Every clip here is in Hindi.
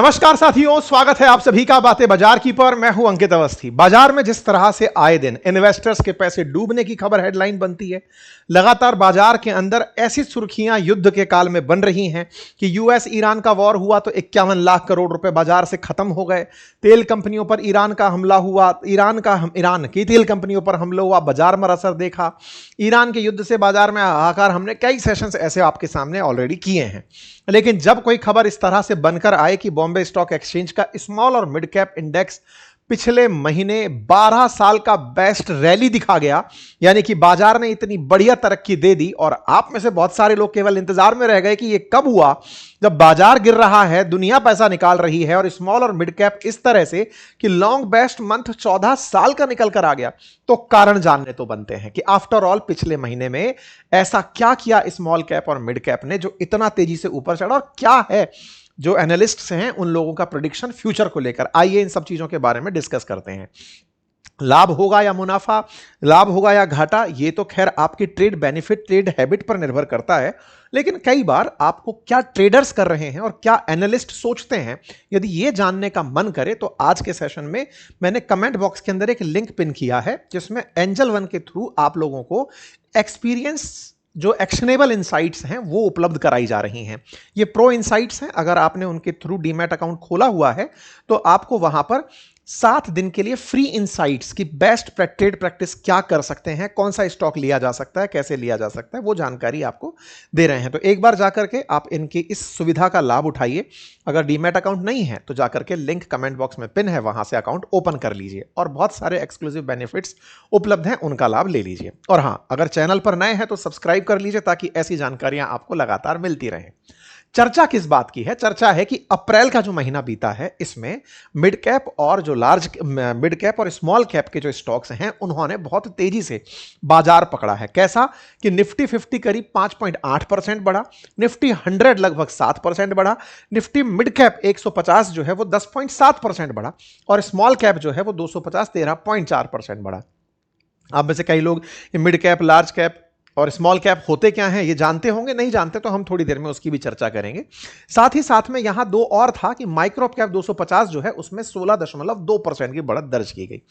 नमस्कार साथियों, स्वागत है आप सभी का बातें बाजार की पर। मैं हूं अंकित अवस्थी। बाजार में जिस तरह से आए दिन इन्वेस्टर्स के पैसे डूबने की खबर हेडलाइन बनती है, लगातार बाजार के अंदर ऐसी सुर्खियां युद्ध के काल में बन रही हैं कि यूएस ईरान का वॉर हुआ तो 51 लाख करोड़ रुपए बाजार से खत्म हो गए। तेल कंपनियों पर ईरान का हमला हुआ, ईरान की तेल कंपनियों पर हमला हुआ, बाजार में असर देखा। ईरान के युद्ध से बाजार में हाहाकार हमने कई सेशंस ऐसे आपके सामने ऑलरेडी किए हैं। लेकिन जब कोई खबर इस तरह से बनकर आए कि बॉम्बे स्टॉक एक्सचेंज का स्मॉल और मिड कैप इंडेक्स पिछले महीने 12 साल का बेस्ट रैली दिखा गया, यानी कि बाजार ने इतनी बढ़िया तरक्की दे दी और आप में से बहुत सारे लोग केवल इंतजार में रह गए कि यह कब हुआ जब बाजार गिर रहा है, दुनिया पैसा निकाल रही है और स्मॉल और मिड कैप इस तरह से कि लॉन्ग बेस्ट मंथ 14 साल का निकल कर आ गया। तो कारण जानने तो बनते हैं कि आफ्टर ऑल पिछले महीने में ऐसा क्या किया स्मॉल कैप और मिड कैप ने जो इतना तेजी से ऊपर चढ़ा, और क्या है जो एनालिस्ट्स हैं उन लोगों का प्रेडिक्शन फ्यूचर को लेकर। आइए इन सब चीजों के बारे में डिस्कस करते हैं। लाभ होगा या मुनाफा, लाभ होगा या घाटा, ये तो खैर आपकी ट्रेड बेनिफिट, ट्रेड हैबिट पर निर्भर करता है। लेकिन कई बार आपको क्या ट्रेडर्स कर रहे हैं और क्या एनालिस्ट सोचते हैं, यदि ये जानने का मन करे तो आज के सेशन में मैंने कमेंट बॉक्स के अंदर एक लिंक पिन किया है जिसमें एंजल वन के थ्रू आप लोगों को एक्सपीरियंस जो एक्शनेबल इनसाइट्स हैं वो उपलब्ध कराई जा रही हैं। ये प्रो इनसाइट्स हैं। अगर आपने उनके थ्रू डीमैट अकाउंट खोला हुआ है तो आपको वहां पर 7 दिन के लिए फ्री इनसाइट्स की बेस्ट ट्रेड प्रैक्टिस क्या कर सकते हैं, कौन सा स्टॉक लिया जा सकता है, कैसे लिया जा सकता है, वो जानकारी आपको दे रहे हैं। तो एक बार जाकर के आप इनकी इस सुविधा का लाभ उठाइए। अगर डीमैट अकाउंट नहीं है तो जाकर के लिंक कमेंट बॉक्स में पिन है, वहां से अकाउंट ओपन कर लीजिए और बहुत सारे एक्सक्लूसिव बेनिफिट्स उपलब्ध हैं, उनका लाभ ले लीजिए। और हाँ, अगर चैनल पर नए हैं तो सब्सक्राइब कर लीजिए ताकि ऐसी जानकारियां आपको लगातार मिलती रहें। चर्चा किस बात की है? चर्चा है कि अप्रैल का जो महीना बीता है इसमें मिड कैप और जो मिड कैप और स्मॉल कैप के जो स्टॉक्स हैं उन्होंने बहुत तेजी से बाजार पकड़ा है। कैसा कि निफ्टी 50 करीब 5.8% बढ़ा, निफ्टी 100 लगभग 7% बढ़ा, निफ्टी मिड कैप 150 जो है वो 10.7% बढ़ा और स्मॉल कैप जो है वो 250 13.4% बढ़ा। आप में से कई लोग मिड कैप, लार्ज कैप और स्मॉल कैप होते क्या हैं ये जानते होंगे, नहीं जानते तो हम थोड़ी देर में उसकी भी चर्चा करेंगे। साथ ही साथ में यहां दो और था कि माइक्रो कैप 250 जो है उसमें 16.2% की बढ़त दर्ज की गई।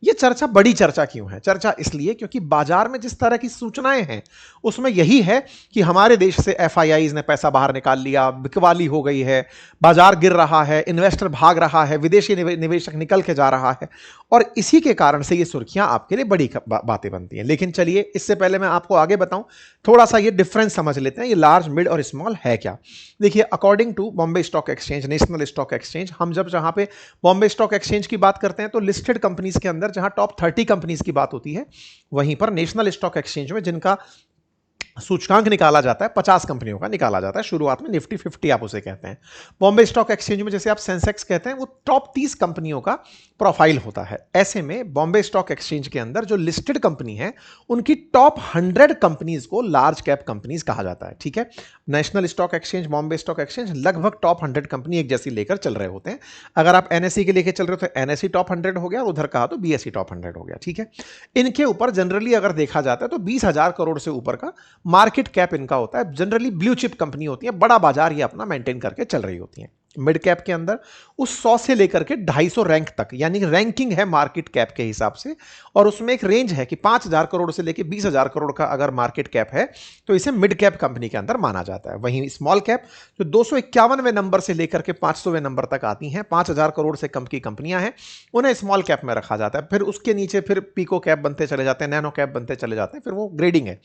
ये चर्चा बड़ी चर्चा क्यों है? चर्चा इसलिए क्योंकि बाजार में जिस तरह की सूचनाएं हैं उसमें यही है कि हमारे देश से एफआईआईज ने पैसा बाहर निकाल लिया, बिकवाली हो गई है, बाजार गिर रहा है, इन्वेस्टर भाग रहा है, विदेशी निवेशक निकल के जा रहा है और इसी के कारण से ये सुर्खियां आपके लिए बड़ी बातें बनती हैं। लेकिन चलिए इससे पहले मैं आपको आगे बताऊं, थोड़ा सा ये डिफरेंस समझ लेते हैं, ये लार्ज, मिड और स्मॉल है क्या। देखिए, according to Bombay stock exchange, national stock exchange, हम जब जहां पे बॉम्बे स्टॉक एक्सचेंज की बात करते हैं तो लिस्टेड कंपनीज के अंदर जहां टॉप 30 कंपनीज की बात होती है, वहीं पर नेशनल स्टॉक एक्सचेंज में जिनका सूचकांक निकाला जाता है 50 कंपनियों का निकाला जाता है। शुरुआत में निफ्टी 50 आप उसे कहते हैं। बॉम्बे स्टॉक एक्सचेंज में जैसे आप सेंसेक्स कहते हैं, वो टॉप 30 कंपनियों का प्रोफाइल होता है। ऐसे में बॉम्बे स्टॉक एक्सचेंज के अंदर जो लिस्टेड कंपनी है उनकी टॉप 100 कंपनीज को लार्ज कैप कंपनीज कहा जाता है। ठीक है, national stock exchange, Bombay stock exchange लगभग टॉप 100 कंपनी एक जैसी लेकर चल रहे होते हैं। अगर आप एनएसई के लेकर चल रहे हो तो एनएसई टॉप 100 हो गया और उधर कहा तो बीएसई टॉप 100 हो गया। ठीक है, इनके ऊपर जनरली अगर देखा जाता है तो 20,000 करोड़ से ऊपर का मार्केट कैप इनका होता है। जनरली ब्लू चिप कंपनी होती है, बड़ा बाजार ये अपना मेंटेन करके चल रही होती है। मिड कैप के अंदर उस 100 से लेकर के 250 रैंक तक, यानी रैंकिंग है मार्केट कैप के हिसाब से, और उसमें एक रेंज है कि 5,000 करोड़ से लेकर 20,000 करोड़ का अगर मार्केट कैप है तो इसे मिड कैप कंपनी के अंदर माना जाता है। वहीं स्मॉल कैप जो 251वें नंबर से लेकर के 500वें नंबर तक आती हैं, 5,000 करोड़ से कम की कंपनियां हैं, उन्हें स्मॉल कैप में रखा जाता है। फिर उसके नीचे फिर पीको कैप बनते चले जाते हैं, नैनो कैप बनते चले जाते हैं, फिर वो ग्रेडिंग है।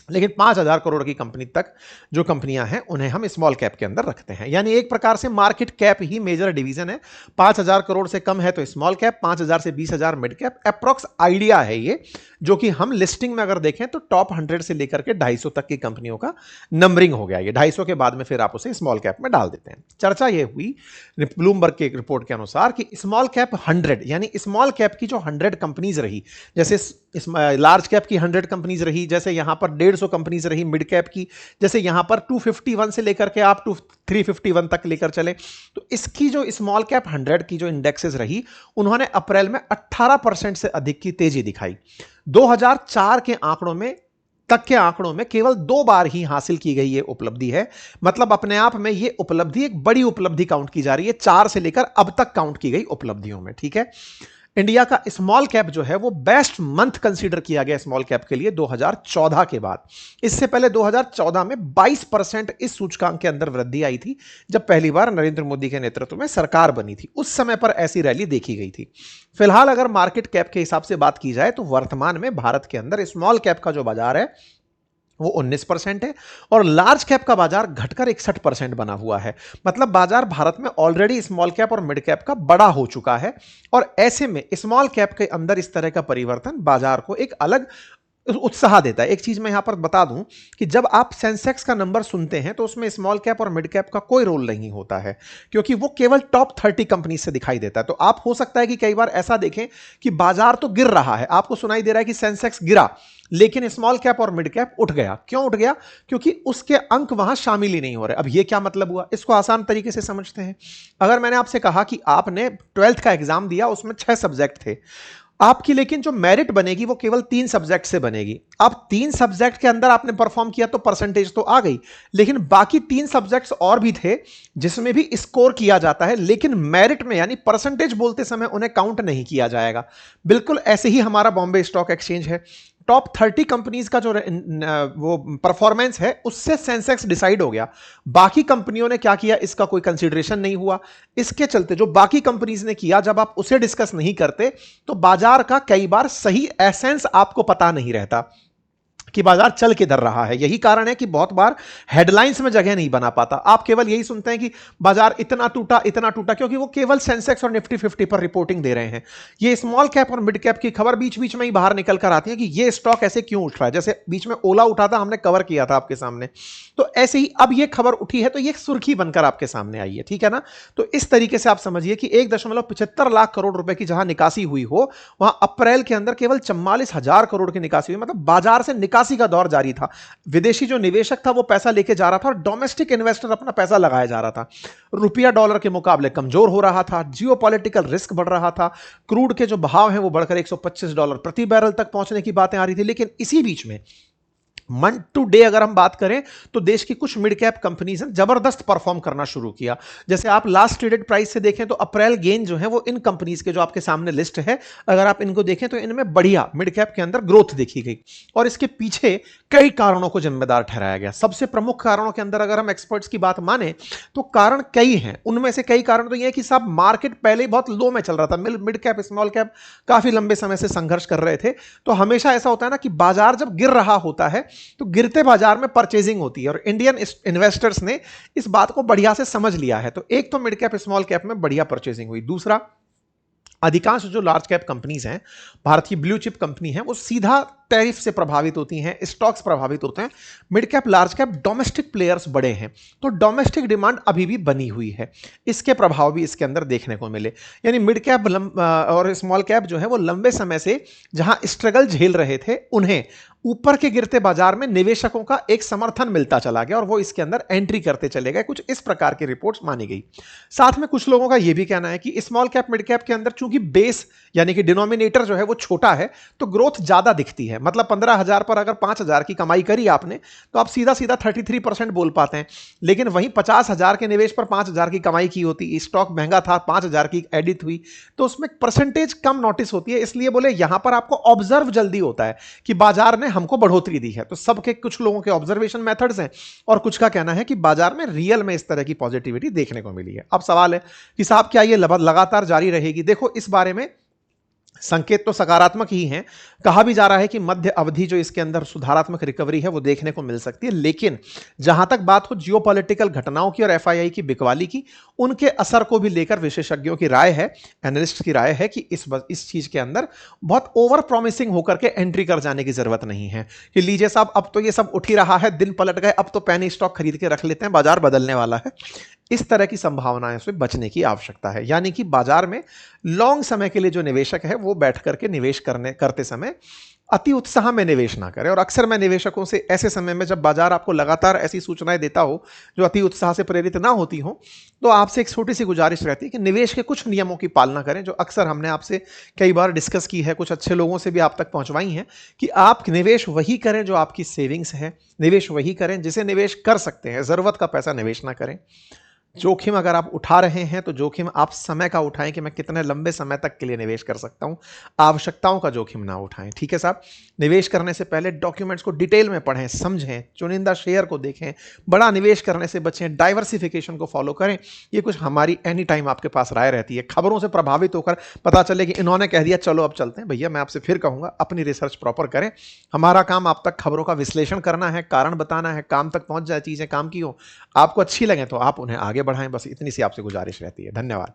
लेकिन 5,000 करोड़ की कंपनी तक जो कंपनियां हैं उन्हें हम स्मॉल कैप के अंदर रखते हैं। यानी एक प्रकार से मार्केट कैप ही मेजर डिवीजन है। 5,000 करोड़ से कम है तो स्मॉल कैप, 5,000 से 20,000 मिड कैप। अप्रॉक्स आइडिया है ये, जो कि हम लिस्टिंग में अगर देखें तो टॉप 100 से लेकर के 250 तक की कंपनियों का नंबरिंग हो गया। ये 250 के बाद में फिर आप उसे स्मॉल कैप में डाल देते हैं। चर्चा ये हुई ब्लूमबर्ग के एक रिपोर्ट के अनुसार कि स्मॉल कैप 100, यानी स्मॉल कैप की जो 100 कंपनीज रही, जैसे लार्ज कैप की 100 कंपनीज रही, जैसे यहां पर 150 कंपनीज रही मिड कैप की, जैसे यहां पर 251 से लेकर के आप 351 तक लेकर चले, तो इसकी जो स्मॉल कैप 100 की जो इंडेक्सेस रही उन्होंने अप्रैल में 18% से अधिक की तेजी दिखाई। 2004 के आंकड़ों में तक के आंकड़ों में केवल 2 बार ही हासिल की गई ये उपलब्धि है। मतलब अपने आप में ये उपलब्धि एक बड़ी उपलब्धि काउंट की जा रही है 4 से लेकर अब तक काउंट की गई उपलब्धियों में। ठीक है, इंडिया का स्मॉल कैप जो है वो बेस्ट मंथ कंसीडर किया गया स्मॉल कैप के लिए 2014 के बाद। इससे पहले 2014 में 22% इस सूचकांक के अंदर वृद्धि आई थी, जब पहली बार नरेंद्र मोदी के नेतृत्व में सरकार बनी थी। उस समय पर ऐसी रैली देखी गई थी। फिलहाल अगर मार्केट कैप के हिसाब से बात की जाए तो वर्तमान में भारत के अंदर स्मॉल कैप का जो बाजार है वो 19% है और लार्ज कैप का बाजार घटकर 61% बना हुआ है। मतलब बाजार भारत में ऑलरेडी स्मॉल कैप और मिड कैप का बड़ा हो चुका है और ऐसे में स्मॉल कैप के अंदर इस तरह का परिवर्तन बाजार को एक अलग उत्साह देता है। एक चीज मैं यहां पर बता दूं कि जब आप सेंसेक्स का नंबर सुनते हैं तो उसमें स्मॉल कैप और मिड कैप का कोई रोल नहीं होता है, क्योंकि वो केवल टॉप 30 कंपनी से दिखाई देता है। तो आप हो सकता है कि कई बार ऐसा देखें कि बाजार तो गिर रहा है, आपको सुनाई दे रहा है कि सेंसेक्स गिरा, लेकिन स्मॉल कैप और मिड कैप उठ गया। क्यों उठ गया? क्योंकि उसके अंक वहां शामिल ही नहीं हो रहे। अब ये क्या मतलब हुआ, इसको आसान तरीके से समझते हैं। अगर मैंने आपसे कहा कि आपने 12th का एग्जाम दिया, उसमें 6 सब्जेक्ट थे आपकी, लेकिन जो मेरिट बनेगी वो केवल 3 सब्जेक्ट से बनेगी। अब 3 सब्जेक्ट के अंदर आपने परफॉर्म किया तो परसेंटेज तो आ गई, लेकिन बाकी 3 सब्जेक्ट्स और भी थे जिसमें भी स्कोर किया जाता है, लेकिन मेरिट में यानी परसेंटेज बोलते समय उन्हें काउंट नहीं किया जाएगा। बिल्कुल ऐसे ही हमारा बॉम्बे स्टॉक एक्सचेंज है। टॉप 30 कंपनीज का जो वो परफॉर्मेंस है उससे सेंसेक्स डिसाइड हो गया। बाकी कंपनियों ने क्या किया इसका कोई कंसीडरेशन नहीं हुआ। इसके चलते जो बाकी कंपनीज ने किया, जब आप उसे डिस्कस नहीं करते तो बाजार का कई बार सही एसेंस आपको पता नहीं रहता कि बाजार चल किधर रहा है। यही कारण है कि बहुत बार हेडलाइंस में जगह नहीं बना पाता। आप केवल यही सुनते हैं कि बाजार इतना टूटा इतना टूटा, क्योंकि वो केवल सेंसेक्स और निफ्टी 50 पर रिपोर्टिंग दे रहे हैं। ये स्मॉल कैप और मिड कैप की खबर बीच बीच में ही बाहर निकल कर आती है कि ये स्टॉक ऐसे क्यों उठ रहा है। जैसे बीच में ओला उठा था, हमने कवर किया था आपके सामने, तो ऐसे ही अब ये खबर उठी है तो ये सुर्खी बनकर आपके सामने आई है। ठीक है ना? तो इस तरीके से आप समझिए कि 1.75 लाख करोड़ रुपए की जहां निकासी हुई हो, वहां अप्रैल के अंदर केवल 44,000 करोड़ की निकासी हुई। मतलब बाजार से निकासी का दौर जारी था। विदेशी जो निवेशक था वो पैसा लेके जा रहा था और डोमेस्टिक इन्वेस्टर अपना पैसा लगाया जा रहा था। रुपया डॉलर के मुकाबले कमजोर हो रहा था, जियोपॉलिटिकल रिस्क बढ़ रहा था, क्रूड के जो भाव हैं वो बढ़कर $125 प्रति बैरल तक पहुंचने की बातें आ रही थी। लेकिन इसी बीच में मंथ टू डे अगर हम बात करें तो देश की कुछ मिड कैप कंपनीज ने जबरदस्त परफॉर्म करना शुरू किया। जैसे आप लास्ट ट्रेडेड प्राइस से देखें तो अप्रैल गेन जो है वो इन कंपनीज के जो आपके सामने लिस्ट है, अगर आप इनको देखें तो इनमें बढ़िया मिड कैप के अंदर ग्रोथ देखी गई और इसके पीछे कई कारणों को जिम्मेदार ठहराया गया। सबसे प्रमुख कारणों के अंदर अगर हम एक्सपर्ट्स की बात माने तो कारण कई हैं। उनमें से कई कारण तो यह है कि साहब मार्केट पहले ही बहुत लो में चल रहा था। मिड कैप स्मॉल कैप काफी लंबे समय से संघर्ष कर रहे थे। तो हमेशा ऐसा होता है ना कि बाजार जब गिर रहा होता है तो गिरते बाजार में परचेजिंग होती है और इंडियन इन्वेस्टर्स ने इस बात को बढ़िया से समझ लिया है। तो एक तो मिड कैप स्मॉल कैप में बढ़िया परचेजिंग हुई। दूसरा, अधिकांश जो लार्ज कैप कंपनीज हैं, भारत की ब्लू चिप कंपनी है, वो सीधा टैरिफ से प्रभावित होती हैं, स्टॉक्स प्रभावित होते हैं। Mid cap large cap domestic players बड़े हैं, तो डोमेस्टिक डिमांड अभी भी बनी हुई है। इसके प्रभाव भी इसके अंदर देखने को मिले। यानी मिड कैप और स्मॉल कैप जो है वो लंबे समय से जहां स्ट्रगल झेल रहे थे, उन्हें ऊपर के गिरते बाजार में निवेशकों का एक समर्थन मिलता चला गया और वो इसके अंदर एंट्री करते चले गए। कुछ इस प्रकार की रिपोर्ट्स मानी गई। साथ में कुछ लोगों का यह भी कहना है कि स्मॉल कैप मिड कैप के अंदर चूंकि बेस यानी कि डिनोमिनेटर जो है वो छोटा है, तो ग्रोथ ज्यादा दिखती है। मतलब 15,000 पर अगर 5,000 की कमाई करी आपने तो आप सीधा सीधा 33% बोल पाते हैं। लेकिन वहीं 50,000 के निवेश पर 5,000 की कमाई की होती, स्टॉक महंगा था, 5,000 की एडिट हुई, तो उसमें परसेंटेज कम नोटिस होती है। इसलिए बोले यहां पर आपको ऑब्जर्व जल्दी होता है कि बाजार ने हमको बढ़ोतरी दी है। तो सबके कुछ लोगों के ऑब्जर्वेशन मेथड्स हैं और कुछ का कहना है कि बाजार में रियल में इस तरह की पॉजिटिविटी देखने को मिली है। अब सवाल है कि साहब क्या ये लगातार जारी रहेगी? देखो, इस बारे में संकेत तो सकारात्मक ही हैं। कहा भी जा रहा है कि मध्य अवधि जो इसके अंदर सुधारात्मक रिकवरी है वो देखने को मिल सकती है। लेकिन जहां तक बात हो जियोपॉलिटिकल घटनाओं की और एफआईआई की बिकवाली की, उनके असर को भी लेकर विशेषज्ञों की राय है, एनालिस्ट की राय है कि इस चीज के अंदर बहुत ओवर प्रॉमिसिंग होकर के एंट्री कर जाने की जरूरत नहीं है कि लीजिए साहब अब तो ये सब उठ ही रहा है, दिन पलट गए, अब तो पैनी स्टॉक खरीद के रख लेते हैं, बाजार बदलने वाला है। इस तरह की संभावनाएं से बचने की आवश्यकता है। यानी कि बाजार में लॉन्ग समय के लिए जो निवेशक है वो बैठ करके निवेश करते समय अति उत्साह में निवेश ना करें। और अक्सर मैं निवेशकों से ऐसे समय में, जब बाजार आपको लगातार ऐसी सूचनाएं देता हो जो अति उत्साह से प्रेरित ना होती हो, तो आपसे एक छोटी सी गुजारिश रहती है कि निवेश के कुछ नियमों की पालना करें, जो अक्सर हमने आपसे कई बार डिस्कस की है, कुछ अच्छे लोगों से भी आप तक पहुंचवाई हैं, कि आप निवेश वही करें जो आपकी सेविंग्स है, निवेश वही करें जिसे निवेश कर सकते हैं, जरूरत का पैसा निवेश ना करें। जोखिम अगर आप उठा रहे हैं तो जोखिम आप समय का उठाएं कि मैं कितने लंबे समय तक के लिए निवेश कर सकता हूं, आवश्यकताओं का जोखिम ना उठाएं। ठीक है साहब। निवेश करने से पहले डॉक्यूमेंट्स को डिटेल में पढ़ें, समझें, चुनिंदा शेयर को देखें, बड़ा निवेश करने से बचें, डाइवर्सिफिकेशन को फॉलो करें। ये कुछ हमारी एनी टाइम आपके पास राय रहती है। खबरों से प्रभावित होकर पता चले कि इन्होंने कह दिया चलो अब चलते हैं, भैया मैं आपसे फिर कहूंगा अपनी रिसर्च प्रॉपर करें। हमारा काम आप तक खबरों का विश्लेषण करना है, कारण बताना है, काम तक पहुंच जाए, चीजें काम की हो, आपको अच्छी लगे तो आप उन्हें आगे बढ़ाएं। बस इतनी सी आपसे गुजारिश रहती है। धन्यवाद।